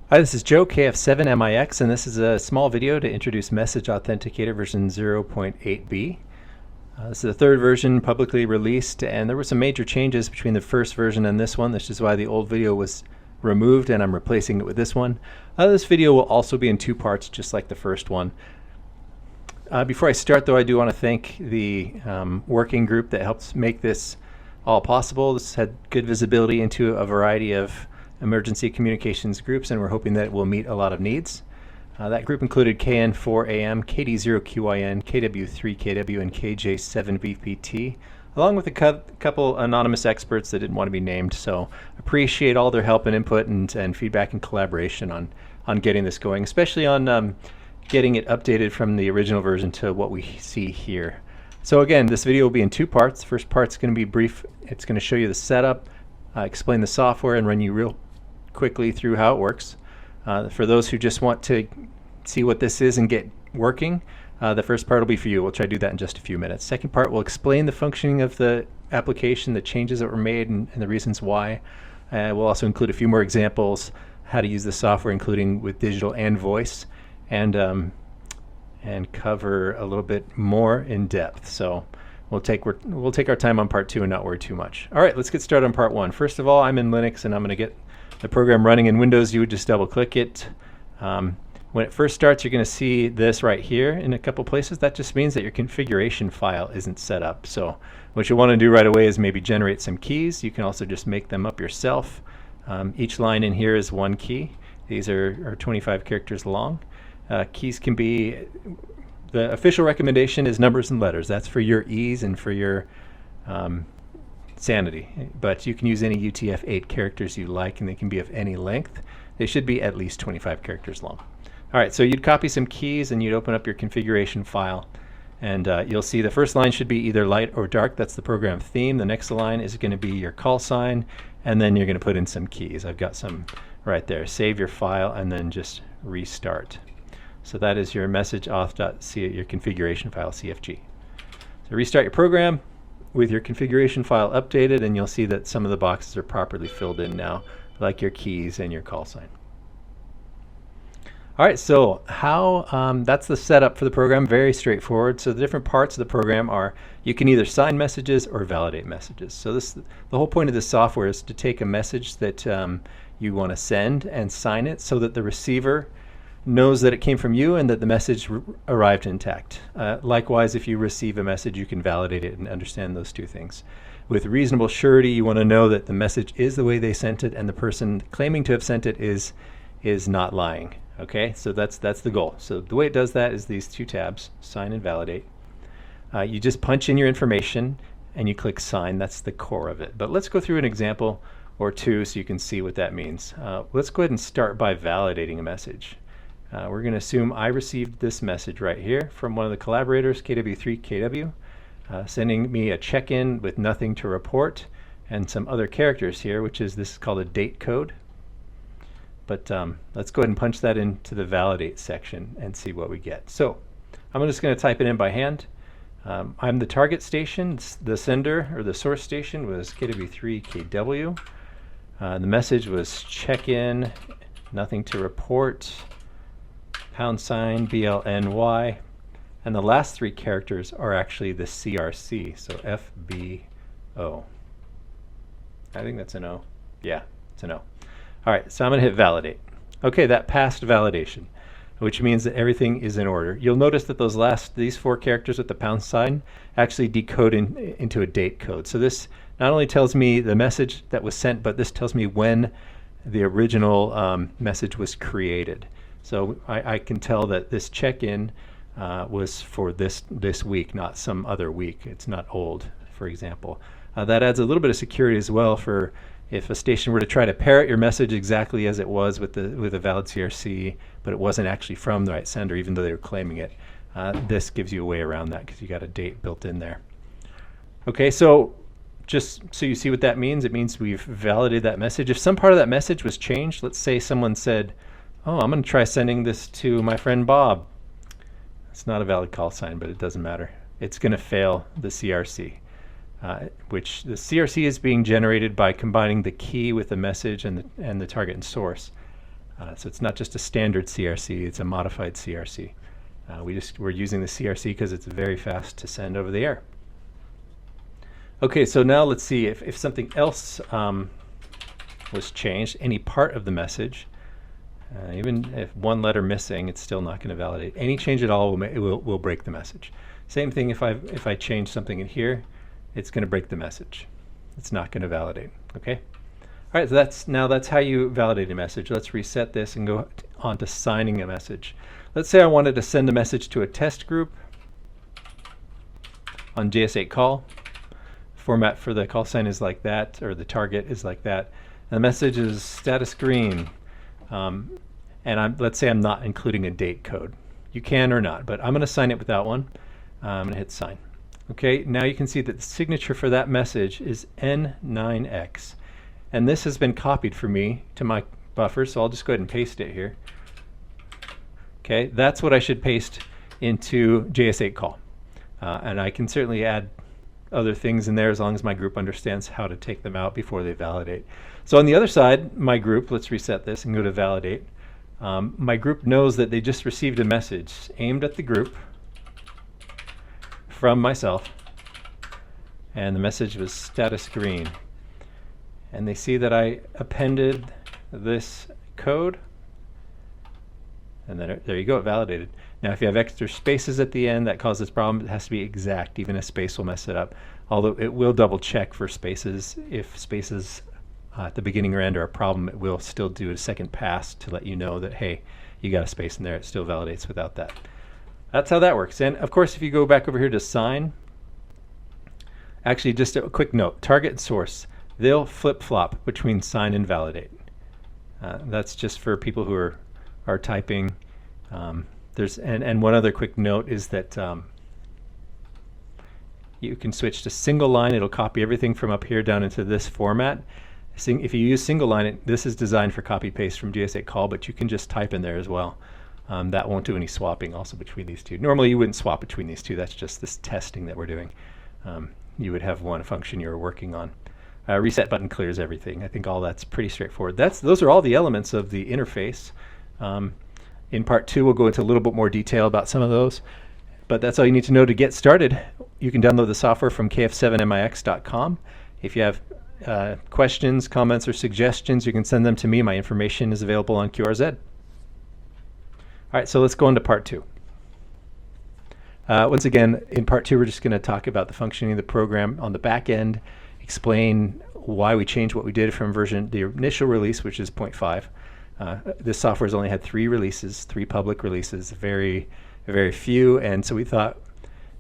Hi, this is Joe, KF7MIX, and this is a small video to introduce Message Authenticator version 0.8b. This is the third version publicly released, and there were some major changes between the first version and this one. This is why the old video was removed, and I'm replacing it with this one. This video will also be in two parts, just like the first one. Before I start, though, I do want to thank the working group that helped make this all possible. This had good visibility into a variety of emergency communications groups, and we're hoping that it will meet a lot of needs. That group included KN4AM, KD0QIN, KW3KW, and KJ7VPT, along with a couple anonymous experts that didn't want to be named. So appreciate all their help and input and feedback and collaboration on getting this going, especially on getting it updated from the original version to what we see here. So again, this video will be in two parts. The first part's going to be brief. It's going to show you the setup, explain the software, and run you real quickly through how it works. For those who just want to see what this is and get working, the first part will be for you. We'll try to do that in just a few minutes. Second part will explain the functioning of the application, the changes that were made, and the reasons why. We'll also include a few more examples, how to use the software, including with digital and voice, and cover a little bit more in depth. So we'll take our time on part two and not worry too much. All right, let's get started on part one. First of all, I'm in Linux, and I'm going to get the program running in Windows. You would just double click it. When it first starts, you're going to see this right here in a couple places. That just means that your configuration file isn't set up. So what you want to do right away is maybe generate some keys. You can also just make them up yourself. Each line in here is one key. These are 25 characters long. Keys can be, the official recommendation is numbers and letters. That's for your ease and for your sanity, but you can use any UTF-8 characters you like, and they can be of any length. They should be at least 25 characters long. All right, so you'd copy some keys and you'd open up your configuration file, and you'll see the first line should be either light or dark. That's the program theme. The next line is going to be your call sign, and then you're going to put in some keys. I've got some right there. Save your file and then just restart. So that is your message auth.c, your configuration file, CFG. So restart your program with your configuration file updated, and you'll see that some of the boxes are properly filled in now, like your keys and your call sign. All right, so that's the setup for the program. Very straightforward. So the different parts of the program are, you can either sign messages or validate messages. So the whole point of this software is to take a message that you want to send and sign it so that the receiver knows that it came from you and that the message arrived intact. Likewise, if you receive a message, you can validate it and understand those two things. With reasonable surety, you want to know that the message is the way they sent it and the person claiming to have sent it is not lying. Okay, so that's the goal. So the way it does that is these two tabs, sign and validate. You just punch in your information and you click sign. That's the core of it. But let's go through an example or two so you can see what that means. Let's go ahead and start by validating a message. We're going to assume I received this message right here from one of the collaborators, KW3KW, sending me a check-in with nothing to report and some other characters here, this is called a date code. But let's go ahead and punch that into the validate section and see what we get. So I'm just going to type it in by hand. I'm the target station. The sender or the source station was KW3KW. The message was check-in, nothing to report, # BLNY, and the last three characters are actually the CRC, so FBO. I think that's an O. Yeah, it's an O. All right, so I'm going to hit validate. Okay, that passed validation, which means that everything is in order. You'll notice that these four characters with the # actually decode into a date code. So this not only tells me the message that was sent, but this tells me when the original message was created. So I can tell that this check-in was for this week, not some other week. It's not old, for example. That adds a little bit of security as well for if a station were to try to parrot your message exactly as it was with a valid CRC, but it wasn't actually from the right sender, even though they were claiming it. This gives you a way around that because you got a date built in there. Okay, so just so you see what that means, it means we've validated that message. If some part of that message was changed, let's say someone said, oh, I'm going to try sending this to my friend Bob. It's not a valid call sign, but it doesn't matter. It's going to fail the CRC. which the CRC is being generated by combining the key with the message and the target and source. So it's not just a standard CRC, it's a modified CRC. We're using the CRC because it's very fast to send over the air. Okay, so now let's see if something else was changed, any part of the message. Even if one letter missing, it's still not going to validate. Any change at all will break the message. Same thing if I change something in here, it's going to break the message. It's not going to validate. Okay. All right. So that's how you validate a message. Let's reset this and go on to signing a message. Let's say I wanted to send a message to a test group on JS8 call. Format for the call sign is like that, or the target is like that. And the message is status green. And let's say I'm not including a date code. You can or not, but I'm going to sign it without one. I'm going to hit sign. Okay, now you can see that the signature for that message is N9X. And this has been copied for me to my buffer, so I'll just go ahead and paste it here. Okay, that's what I should paste into JS8 call. And I can certainly add other things in there as long as my group understands how to take them out before they validate. So on the other side, my group, let's reset this and go to validate. My group knows that they just received a message aimed at the group from myself, and the message was status green. And they see that I appended this code, and then there you go, it validated. Now if you have extra spaces at the end, that causes problems. It has to be exact. Even a space will mess it up, although it will double check for spaces. If spaces at the beginning or end are a problem, it will still do a second pass to let you know that, hey, you got a space in there. It still validates without that. That's how that works. And of course, if you go back over here to sign, actually just a quick note, target and source, they'll flip-flop between sign and validate. That's just for people who are typing. And one other quick note is that you can switch to single line. It'll copy everything from up here down into this format. If you use single line, this is designed for copy paste from JS8 call, but you can just type in there as well. That won't do any swapping also between these two. Normally you wouldn't swap between these two. That's just this testing that we're doing. You would have one function you're working on. Reset button clears everything. I think all that's pretty straightforward. Those are all the elements of the interface. In part 2, we'll go into a little bit more detail about some of those. But that's all you need to know to get started. You can download the software from kf7mix.com. If you have questions, comments, or suggestions, you can send them to me. My information is available on QRZ. All right, so let's go into part 2. Once again, in part 2, we're just going to talk about the functioning of the program on the back end, explain why we changed what we did from the initial release, which is 0.5. This software has only had 3 releases, 3 public releases, very, very few. And so we thought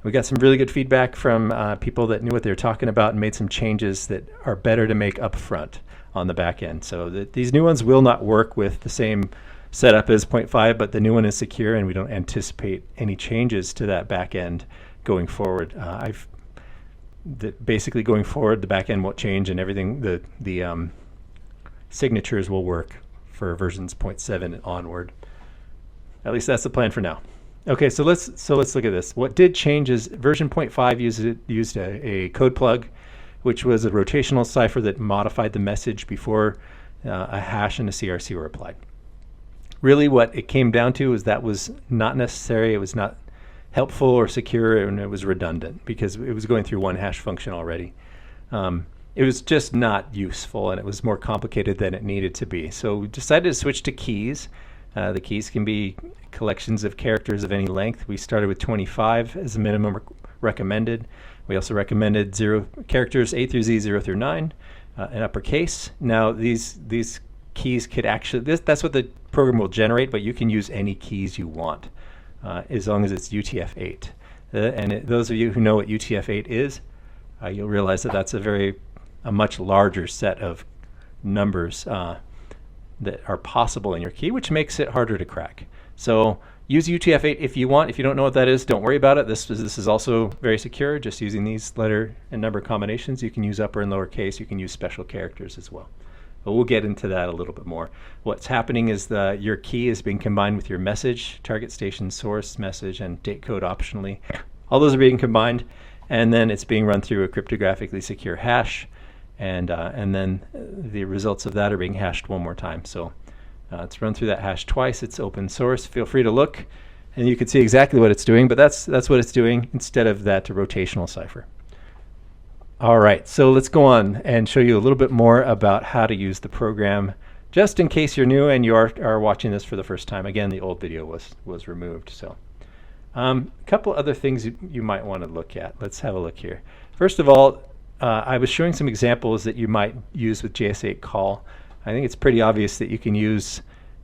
we got some really good feedback from people that knew what they were talking about and made some changes that are better to make up front on the back end. So these new ones will not work with the same setup as 0.5, but the new one is secure, and we don't anticipate any changes to that back end going forward. Basically going forward, the back end won't change, and everything, the signatures will work for versions 0.7 and onward. At least that's the plan for now. Okay, so let's look at this. What did change is version 0.5 used a code plug, which was a rotational cipher that modified the message before a hash and a CRC were applied. Really what it came down to is that was not necessary. It was not helpful or secure, and it was redundant because it was going through one hash function already. It was just not useful, and it was more complicated than it needed to be. So we decided to switch to keys. The keys can be collections of characters of any length. We started with 25 as a minimum recommended. We also recommended 0 characters A through Z, 0 through 9, in uppercase. Now these keys could actually, that's what the program will generate, but you can use any keys you want as long as it's UTF-8. Those of you who know what UTF-8 is, you'll realize that that's a much larger set of numbers that are possible in your key, which makes it harder to crack. So use UTF-8 if you want. If you don't know what that is, don't worry about it. This is also very secure. Just using these letter and number combinations, you can use upper and lower case. You can use special characters as well. But we'll get into that a little bit more. What's happening is your key is being combined with your message, target station, source, message, and date code optionally. All those are being combined, and then it's being run through a cryptographically secure hash, and then the results of that are being hashed one more time. So It's run through that hash twice. It's open source. Feel free to look, and you can see exactly what it's doing, but that's what it's doing instead of that rotational cipher. All right, so let's go on and show you a little bit more about how to use the program, just in case you're new and you are watching this for the first time. Again, the old video was removed. So a couple other things you might want to look at. Let's have a look here. First of all, I was showing some examples that you might use with JS8 call. I think it's pretty obvious that you can use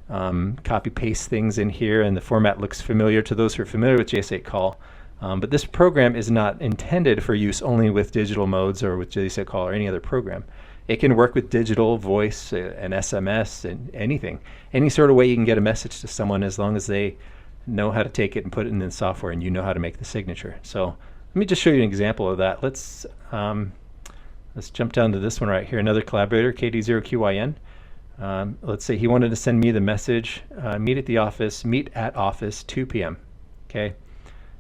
copy paste things in here, and the format looks familiar to those who are familiar with JS8 call. But this program is not intended for use only with digital modes or with JS8 call or any other program. It can work with digital, voice, and SMS, and anything. Any sort of way you can get a message to someone, as long as they know how to take it and put it in the software and you know how to make the signature. So let me just show you an example of that. Let's jump down to this one right here. Another collaborator, KD0QYN. Let's say he wanted to send me the message, meet at office 2 p.m. Okay,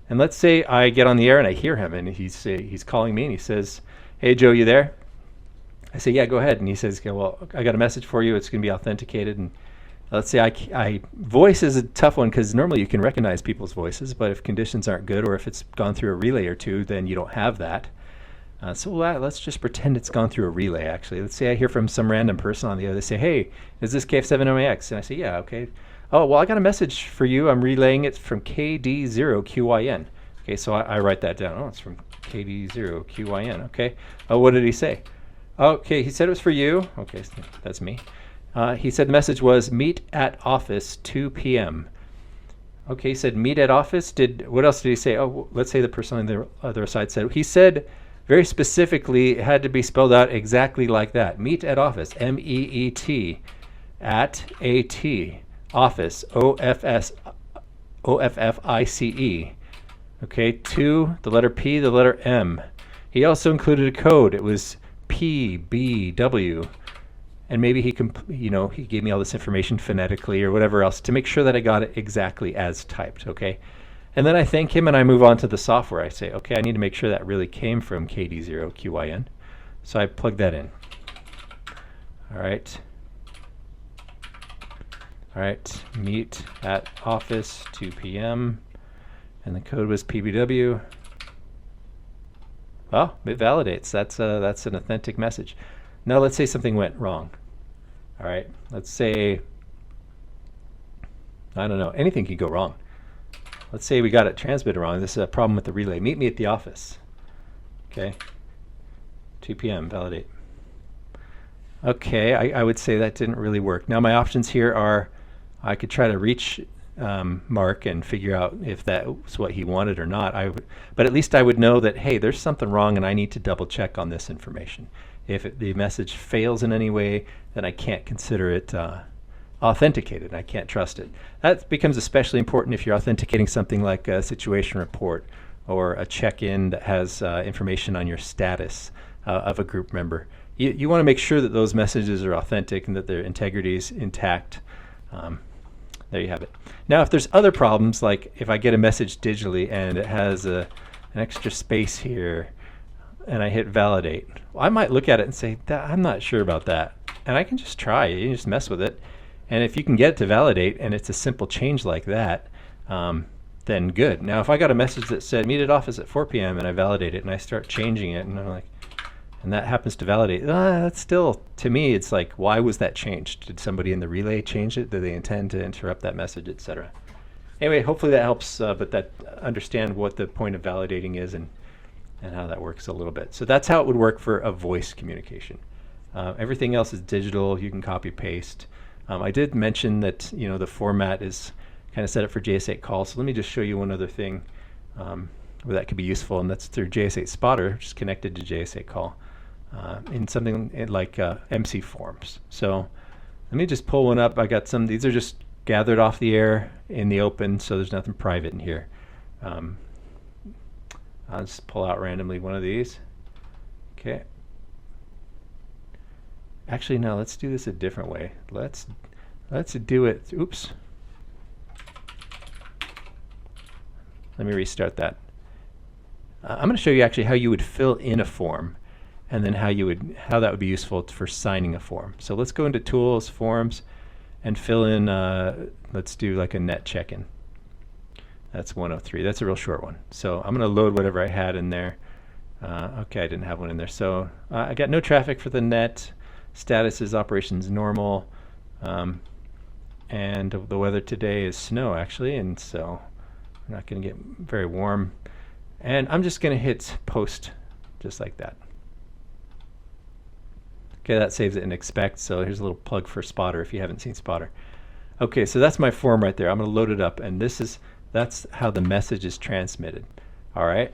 and let's say I get on the air and I hear him, and he's calling me and he says, "Hey Joe, you there?" I say, "Yeah, go ahead." And he says, "Okay, well, I got a message for you. It's going to be authenticated." And let's say I voice is a tough one, because normally you can recognize people's voices, but if conditions aren't good or if it's gone through a relay or two, then you don't have that. So let's just pretend it's gone through a relay, actually. Let's say I hear from some random person on the other. They say, "Hey, is this KF7MAX?" And I say, "Yeah, okay." "Oh, well, I got a message for you. I'm relaying it from KD0QYN. Okay, so I write that down. Oh, it's from KD0QYN. Okay. Oh, what did he say? Okay, he said it was for you. Okay, so that's me. He said the message was meet at office 2 p.m. Okay, he said meet at office. What else did he say? Oh, let's say the person on the other side said, he said very specifically, it had to be spelled out exactly like that. Meet at office, M-E-E-T, at A-T, office, O-F-F-I-C-E. Okay, 2, the letter P, the letter M. He also included a code. It was P-B-W. And maybe he gave me all this information phonetically or whatever else to make sure that I got it exactly as typed, okay? And then I thank him and I move on to the software. I say, okay, I need to make sure that really came from KD0QYN. So I plug that in. All right, meet at office 2 p.m. And the code was PBW. Well, it validates. That's an authentic message. Now let's say something went wrong. All right, let's say, I don't know, anything could go wrong. Let's say we got it transmitted wrong. This is a problem with the relay. Meet me at the office. Okay, 2 p.m., validate. Okay, I would say that didn't really work. Now my options here are, I could try to reach Mark and figure out if that was what he wanted or not. But at least I would know that, hey, there's something wrong and I need to double check on this information. If the message fails in any way, then I can't consider it authenticated. I can't trust it. That becomes especially important if you're authenticating something like a situation report or a check-in that has information on your status of a group member. You want to make sure that those messages are authentic and that their integrity is intact. There you have it. Now, if there's other problems, like if I get a message digitally and it has an extra space here, and I hit validate, well, I might look at it and say, I'm not sure about that. And I can just try. You just mess with it. And if you can get it to validate and it's a simple change like that, then good. Now, if I got a message that said meet at office at 4 p.m. and I validate it and I start changing it and I'm like, and that happens to validate, that's still, to me, it's like, why was that changed? Did somebody in the relay change it? Did they intend to interrupt that message, etc.? Anyway, hopefully that helps, but that understand what the point of validating is and how that works a little bit. So that's how it would work for a voice communication. Everything else is digital. You can copy paste. I did mention that the format is kind of set up for JS8 call. So let me just show you one other thing where that could be useful, and that's through JS8 Spotter, which is connected to JS8 call in something like MC forms. So let me just pull one up. I got some. These are just gathered off the air in the open, so there's nothing private in here. I'll just pull out randomly one of these. Okay. Actually, no, let's do this a different way. Let's do it. Oops. Let me restart that. I'm going to show you actually how you would fill in a form, and then how that would be useful for signing a form. So let's go into Tools, Forms, and fill in, let's do like a net check-in. That's 103. That's a real short one. So I'm going to load whatever I had in there. Okay, I didn't have one in there. So I got no traffic for the net. Status is operations normal. And the weather today is snow, actually, and so we're not going to get very warm. And I'm just going to hit post just like that. Okay, that saves it in expect. So here's a little plug for Spotter if you haven't seen Spotter. Okay, so that's my form right there. I'm going to load it up, and that's how the message is transmitted. All right.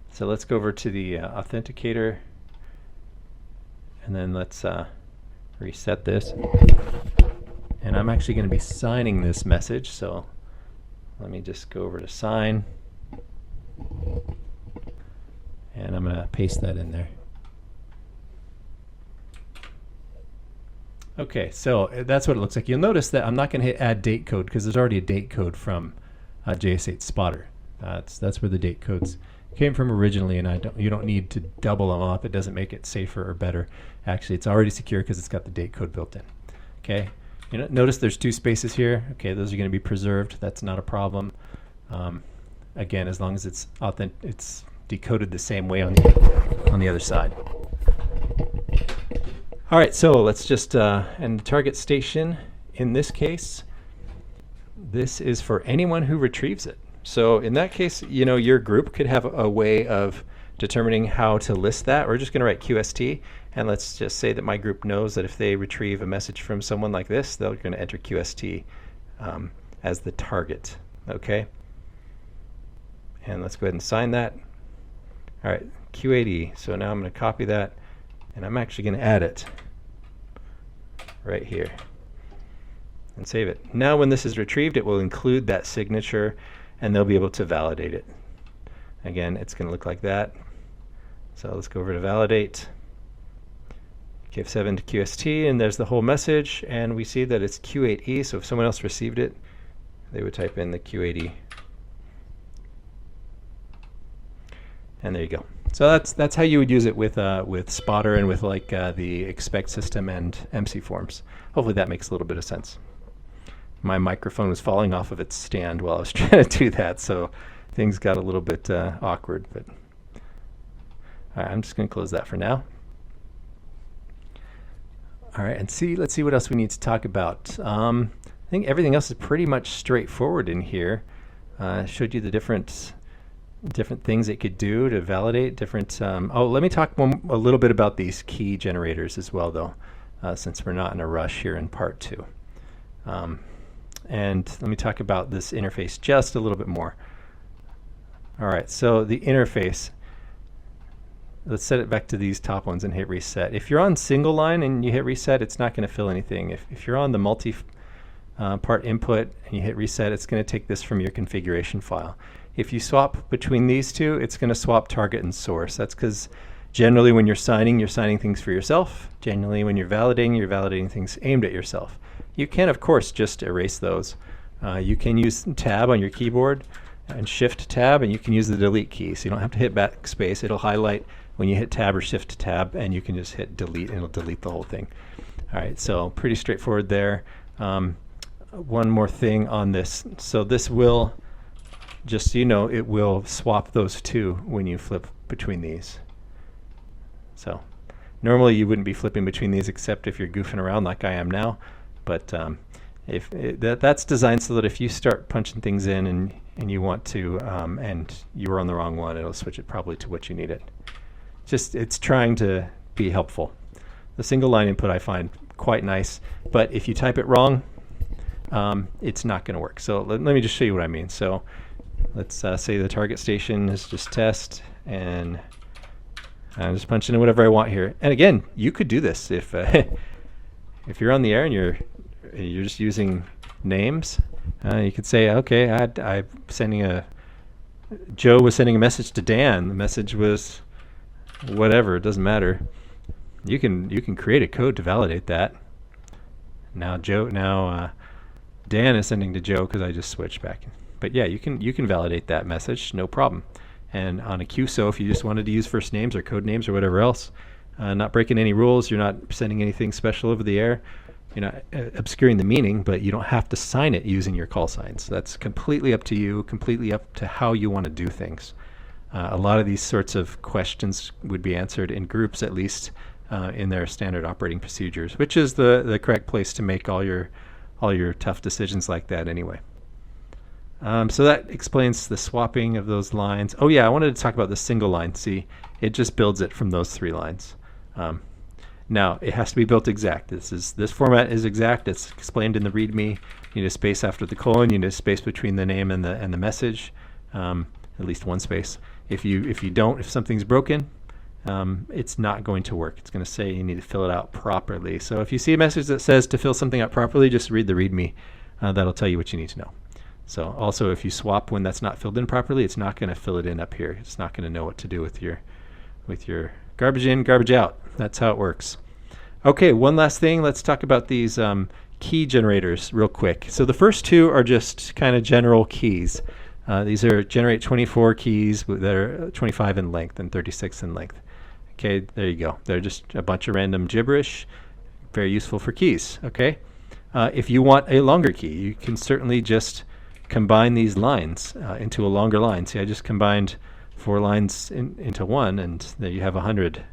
So let's go over to the Authenticator, and then let's reset this. And I'm actually going to be signing this message, so let me just go over to sign, and I'm going to paste that in there. Okay, so that's what it looks like. You'll notice that I'm not going to hit add date code because there's already a date code from JS8 Spotter. That's where the date codes came from originally, and you don't need to double them up. It doesn't make it safer or better. Actually, it's already secure because it's got the date code built in. Okay, notice there's 2 spaces here. Okay, those are going to be preserved. That's not a problem. Again, as long as it's decoded the same way on the other side. All right, so let's just and the target station in this case, this is for anyone who retrieves it. So in that case, your group could have a way of determining how to list that. We're just going to write QST, and let's just say that my group knows that if they retrieve a message from someone like this, they're going to enter QST as the target. Okay, and let's go ahead and sign that. All right, Q8E. So now I'm going to copy that, and I'm actually going to add it right here and save it. Now when this is retrieved, it will include that signature, and they'll be able to validate it. Again, it's going to look like that. So let's go over to validate. KF7 to QST, and there's the whole message, and we see that it's Q8E, so if someone else received it, they would type in the Q8E. And there you go. So that's how you would use it with Spotter and with like the expect system and MC forms. Hopefully that makes a little bit of sense. My microphone was falling off of its stand while I was trying to do that, so things got a little bit awkward. But all right, I'm just going to close that for now. All right, and let's see what else we need to talk about. I think everything else is pretty much straightforward in here. I showed you the different things it could do to validate different. Let me talk a little bit about these key generators as well, though, since we're not in a rush here in part 2. And let me talk about this interface just a little bit more. All right, so the interface, let's set it back to these top ones and hit reset. If you're on single line and you hit reset, it's not going to fill anything. If you're on the multi-part input and you hit reset, it's going to take this from your configuration file. If you swap between these two, it's going to swap target and source. That's because generally when you're signing things for yourself. Generally when you're validating things aimed at yourself. You can, of course, just erase those. You can use tab on your keyboard and shift tab, and you can use the delete key. So you don't have to hit backspace. It'll highlight when you hit tab or shift tab, and you can just hit delete, and it'll delete the whole thing. All right, so pretty straightforward there. One more thing on this. So this will, just so you know, it will swap those two when you flip between these. So normally you wouldn't be flipping between these except if you're goofing around like I am now. But that's designed so that if you start punching things in and you want to, and you were on the wrong one, it'll switch it probably to what you need it. It's trying to be helpful. The single line input I find quite nice, but if you type it wrong, it's not going to work. So let me just show you what I mean. So let's say the target station is just test, and I'm just punching in whatever I want here. And again, you could do this if if you're on the air and you're just using names. You could say, okay, I'm sending Joe was sending a message to Dan. The message was whatever. It doesn't matter. You can create a code to validate that. Now Dan is sending to Joe because I just switched back. But yeah, you can validate that message, no problem. And on a QSO, if you just wanted to use first names or code names or whatever else, not breaking any rules, you're not sending anything special over the air, obscuring the meaning, but you don't have to sign it using your call signs. That's completely up to you, completely up to how you want to do things. A lot of these sorts of questions would be answered in groups, at least in their standard operating procedures, which is the correct place to make all your tough decisions like that anyway. So that explains the swapping of those lines. Oh yeah, I wanted to talk about the single line. See, it just builds it from those 3 lines. Now it has to be built exact. This format is exact. It's explained in the README. You need a space after the colon. You need a space between the name and the message. At least one space. If something's broken, it's not going to work. It's going to say you need to fill it out properly. So if you see a message that says to fill something out properly, just read the README. That'll tell you what you need to know. So also, if you swap when that's not filled in properly, it's not going to fill it in up here. It's not going to know what to do with your garbage in, garbage out. That's how it works. Okay, one last thing. Let's talk about these key generators real quick. So the first 2 are just kind of general keys. These are generate 24 keys that are 25 in length and 36 in length. Okay, there you go. They're just a bunch of random gibberish. Very useful for keys. Okay, if you want a longer key, you can certainly just combine these lines into a longer line. See, I just combined 4 lines into one, and there you have 100.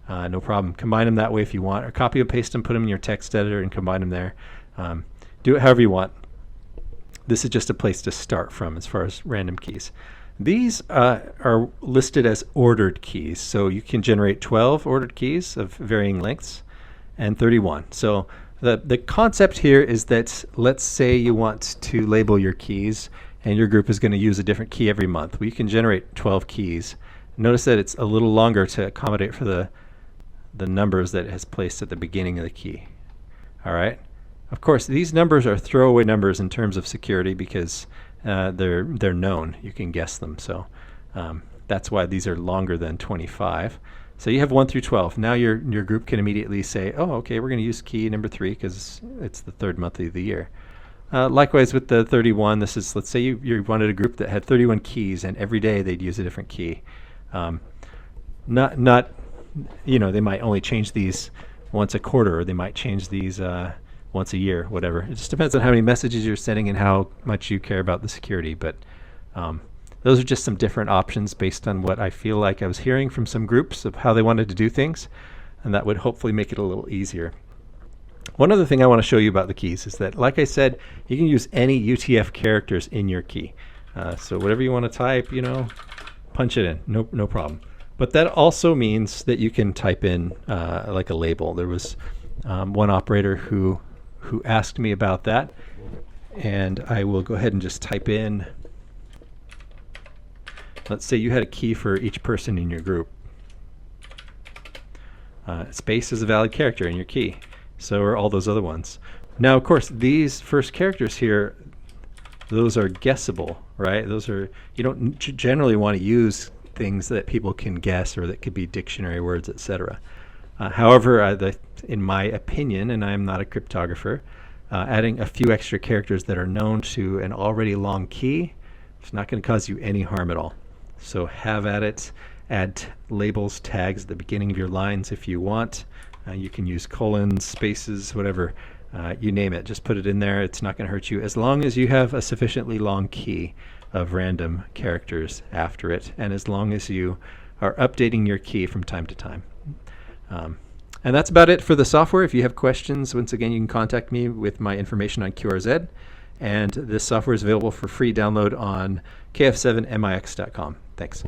No problem. Combine them that way if you want, or copy and paste them, put them in your text editor, and combine them there. Do it however you want. This is just a place to start from as far as random keys. These are listed as ordered keys, so you can generate 12 ordered keys of varying lengths and 31. So the concept here is that, let's say you want to label your keys and your group is going to use a different key every month. Well, you can generate 12 keys. Notice that it's a little longer to accommodate for the numbers that it has placed at the beginning of the key. All right. Of course, these numbers are throwaway numbers in terms of security because they're known. You can guess them. So that's why these are longer than 25. So you have 1 through 12. Now your group can immediately say, oh, okay, we're going to use key number 3 because it's the 3rd month of the year. Likewise with the 31, this is, let's say you wanted a group that had 31 keys and every day they'd use a different key. They might only change these once a quarter, or they might change these once a year, whatever. It just depends on how many messages you're sending and how much you care about the security. But those are just some different options based on what I feel like I was hearing from some groups of how they wanted to do things, and that would hopefully make it a little easier. One other thing I want to show you about the keys is that, like I said, you can use any UTF characters in your key. So whatever you want to type, punch it in, no problem. But that also means that you can type in like a label. There was one operator who asked me about that, and I will go ahead and just type in, let's say you had a key for each person in your group. Space is a valid character in your key. So are all those other ones. Now, of course, these first characters here, those are guessable, right? You don't generally want to use things that people can guess or that could be dictionary words, etc. However, in my opinion, and I'm not a cryptographer, adding a few extra characters that are known to an already long key, it's not going to cause you any harm at all. So have at it. Add labels, tags at the beginning of your lines if you want. You can use colons, spaces, whatever, you name it. Just put it in there. It's not going to hurt you as long as you have a sufficiently long key of random characters after it, and as long as you are updating your key from time to time. And that's about it for the software. If you have questions, once again, you can contact me with my information on QRZ. And this software is available for free download on kf7mix.com. Thanks.